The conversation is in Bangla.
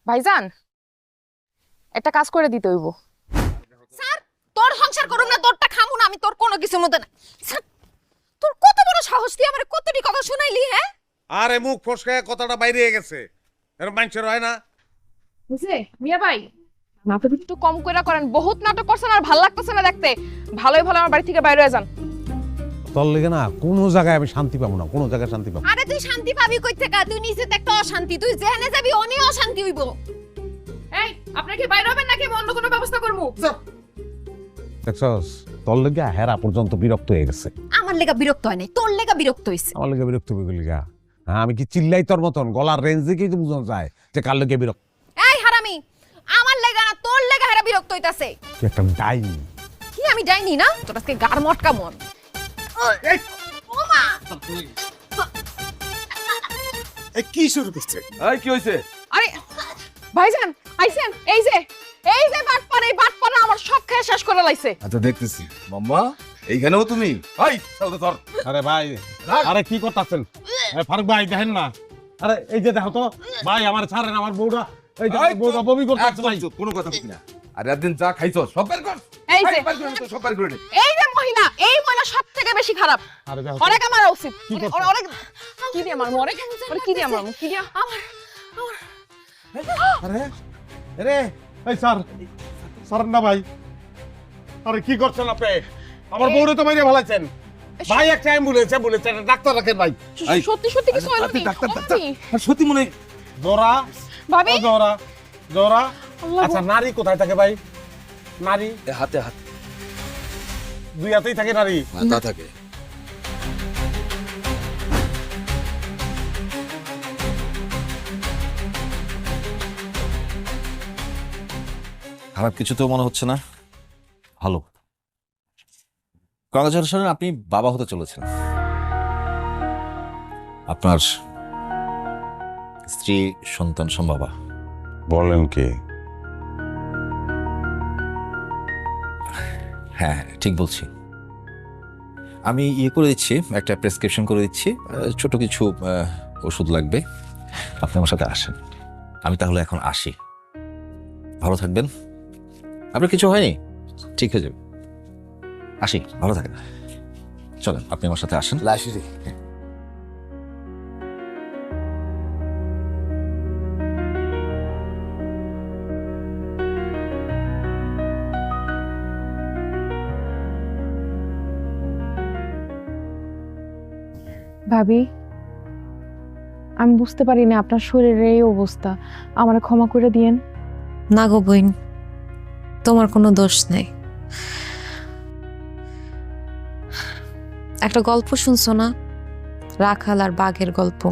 ভাইজান একটা কাজ করে দিতে হইব। স্যার তোর সংসার করুম না, তোরটা খামু না, আমি তোর কোনো কিছু মতো না। স্যার তোর কত বড় সাহস, তুই আমারে কতটি কথা শুনাইলি? হ্যাঁ আরে মুখ ফসকায় কথাটা বাইরে গেছে, এরকম মানুষের হয় না। বুঝলে মিয়া ভাই, নাটক একটু কম কইরা করেন, বহুত নাটক করছেন আর ভাল লাগতেছে না দেখতে। ভালোই ভালো আমার বাড়ি থেকে বাইরে হয়ে যান। তোর লেগে না কোনো জায়গায় আমি শান্তি পাবো না, কোনো জায়গায় শান্তি পাবো না। আরে তুই শান্তি পাবি কই থেকে? তুই নিজে তো একটা অশান্তি, তুই যেখানে যাবি অনেক অশান্তি হইব। এই আপনারা কি বাইরে হবেন নাকি অন্য কোনো ব্যবস্থা করবো? দেখছস, তোর লেগে হেরা পর্যন্ত বিরক্ত হয়ে গেছে। আমার লেগা বিরক্ত হয় নাই, তোর লেগা বিরক্ত হইছে। আমার লেগে বিরক্ত হয়ে গেলি গা? হ্যাঁ, আমি কি চিল্লাই তোর মতন? গলার রেঞ্জ দেখেই তো বুঝানো যায় যে কার লেগে বিরক্ত। এই হারামি, আমার লেগা না তোর লেগা হেরা বিরক্ত হইতাছে। তুই একটা ডাইনি। কি আমি যাইনি না? তোর আজকে গার মটকা মন। ওমা কি শুরু করছে? এই কি হইছে? আরে ভাইজান আইছেন, এই যে বাটপার, এই বাটপার আমার সব খেয়ে শেষ করে লাইছে। আচ্ছা দেখতেছি। মাম্মা এইখানেও তুমি? এই চল ধর। আরে ভাই, আরে কি করতেছেন? ফারুক ভাই দেখেন না, আরে এই যে দেখো তো ভাই, আমার ছাড়েন, আমার বউটা, এই যে আমার বউটা বমি করতেছে ভাই। কোনো কথা বলবি না। আর একদিন যা খাইছো সব বের কর। এই যে বের করে নে তো, সব বের করে নে। এই যে মহিলা, এই মহিলা সব থেকে বেশি খারাপ। আরে দেখো তো। অনেক আমার উচিত। কি করছে? অনেক কি দিয়ে আমার মরে, কি দিয়ে আমার কি দিয়ে আমার আরে আরে এই স্যার, স্যার না ভাই, আরে কি করছেন আপনি? আমার বউরে তো মাইরে ফেলাইছেন ভাই। একটা অ্যাম্বুলেন্স একটা ডাক্তার রাখেন ভাই। এই, সত্যি সত্যি কিছু হলো আপনি কি? ডাক্তার ও ডাক্তার কি? আর সত্যি মনে জোরা, ভাবি ও জোরা জোরা। আল্লাহ আচ্ছা নারী কোথায় থাকে ভাই? নারী হাতে হাত দুই হাতেই থাকে নারী। মাথা থাকে। খারাপ কিছু তো মনে হচ্ছে না, ভালো। কংগ্রাচুলেশন, আপনি বাবা হতে চলেছেন। আপনার স্ত্রী সন্তান সম্ভবা। বলেন কে? হ্যাঁ ঠিক বলছি। আমি করে দিচ্ছি, একটা প্রেসক্রিপশন করে দিচ্ছি, ছোট কিছু ওষুধ লাগবে। আপনি আমার সাথে আসেন। আমি তাহলে এখন আসি। ভালো থাকবেন। আপনার কিছু হয়নি? ঠিক হয়ে যাবে। আসি, ভালো থাকেন। চলেন, আপনি আমার সাথে আসেন। লাশিরি ভাবি, আমি বুঝতে পারি না আপনার শরীরের এই অবস্থা, আমারে ক্ষমা করে দিয়েন। না গো বইন, তোমার কোনো দোষ নেই। একটা গল্প শুনছো না, রাখাল আর বাঘের গল্প?